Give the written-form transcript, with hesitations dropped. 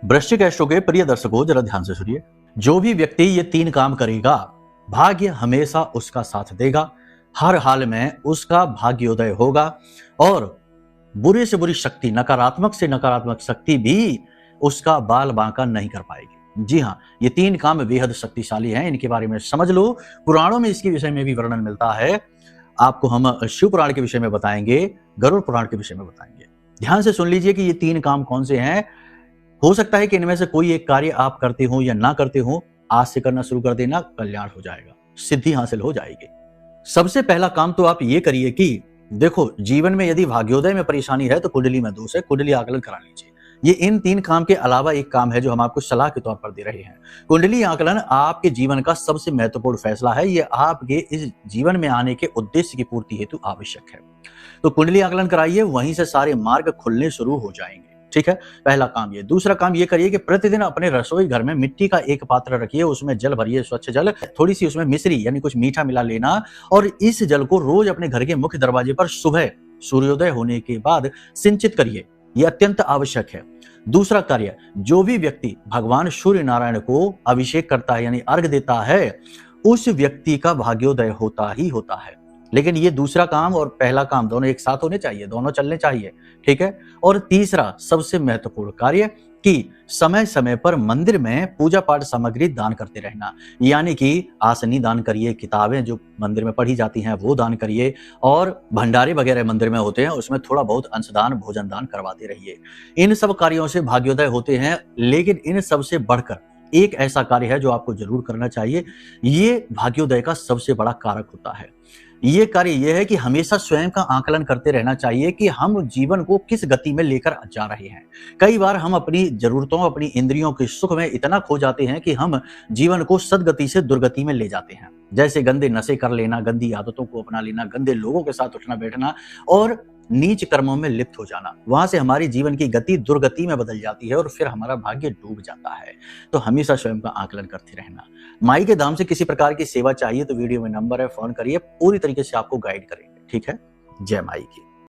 वृश्चिक एस्ट्रो के प्रिय दर्शकों, जरा ध्यान से सुनिए। जो भी व्यक्ति ये 3 काम करेगा, भाग्य हमेशा उसका साथ देगा, हर हाल में उसका भाग्योदय होगा और बुरे से बुरी शक्ति, नकारात्मक से नकारात्मक शक्ति भी उसका बाल बांका नहीं कर पाएगी। जी हाँ, ये 3 काम बेहद शक्तिशाली हैं, इनके बारे में समझ लो। पुराणों में इसके विषय में भी वर्णन मिलता है। आपको हम शिव पुराण के विषय में बताएंगे, गरुड़ पुराण के विषय में बताएंगे। ध्यान से सुन लीजिए कि ये 3 काम कौन से हैं। हो सकता है कि इनमें से कोई एक कार्य आप करते हो या ना करते हो, आज से करना शुरू कर देना, कल्याण हो जाएगा, सिद्धि हासिल हो जाएगी। सबसे पहला काम तो आप ये करिए कि देखो, जीवन में यदि भाग्योदय में परेशानी है तो कुंडली में दोष है, कुंडली आकलन करा लीजिए। ये इन 3 काम के अलावा एक काम है जो हम आपको सलाह के तौर पर दे रहे हैं। कुंडली आकलन आपके जीवन का सबसे महत्वपूर्ण फैसला है। ये आपके इस जीवन में आने के उद्देश्य की पूर्ति हेतु आवश्यक है। तो कुंडली आकलन कराइए, वहीं से सारे मार्ग खुलने शुरू हो जाएंगे। ठीक है, पहला काम ये। दूसरा काम ये करिए कि प्रतिदिन अपने रसोई घर में मिट्टी का एक पात्र रखिए, उसमें जल भरिए, स्वच्छ जल, थोड़ी सी उसमें मिश्री यानी कुछ मीठा मिला लेना और इस जल को रोज अपने घर के मुख्य दरवाजे पर सुबह सूर्योदय होने के बाद सिंचित करिए। यह अत्यंत आवश्यक है। दूसरा कार्य, जो भी व्यक्ति भगवान सूर्य नारायण को अभिषेक करता है यानी अर्घ देता है, उस व्यक्ति का भाग्योदय होता ही होता है। लेकिन ये दूसरा काम और पहला काम दोनों एक साथ होने चाहिए, दोनों चलने चाहिए। ठीक है। और तीसरा सबसे महत्वपूर्ण कार्य कि समय समय पर मंदिर में पूजा पाठ सामग्री दान करते रहना, यानी कि आसनी दान करिए, किताबें जो मंदिर में पढ़ी जाती हैं वो दान करिए और भंडारे वगैरह मंदिर में होते हैं उसमें थोड़ा बहुत अंशदान, भोजन दान करवाते रहिए। इन सब कार्यों से भाग्योदय होते हैं। लेकिन इन सब से बढ़कर एक ऐसा कार्य है जो आपको जरूर करना चाहिए। ये भाग्योदय का सबसे बड़ा कारक होता है। ये कार्य यह है कि हमेशा स्वयं का आकलन करते रहना चाहिए कि हम जीवन को किस गति में लेकर जा रहे हैं। कई बार हम अपनी जरूरतों, अपनी इंद्रियों के सुख में इतना खो जाते हैं कि हम जीवन को सदगति से दुर्गति में ले जाते हैं। जैसे गंदे नशे कर लेना, गंदी आदतों को अपना लेना, गंदे लोगों के साथ उठना बैठना और नीच कर्मों में लिप्त हो जाना। वहां से हमारी जीवन की गति दुर्गति में बदल जाती है और फिर हमारा भाग्य डूब जाता है। तो हमेशा स्वयं का आकलन करते रहना। माई के धाम से किसी प्रकार की सेवा चाहिए तो वीडियो में नंबर है, फोन करिए, पूरी तरीके से आपको गाइड करेंगे। ठीक है। जय माई की।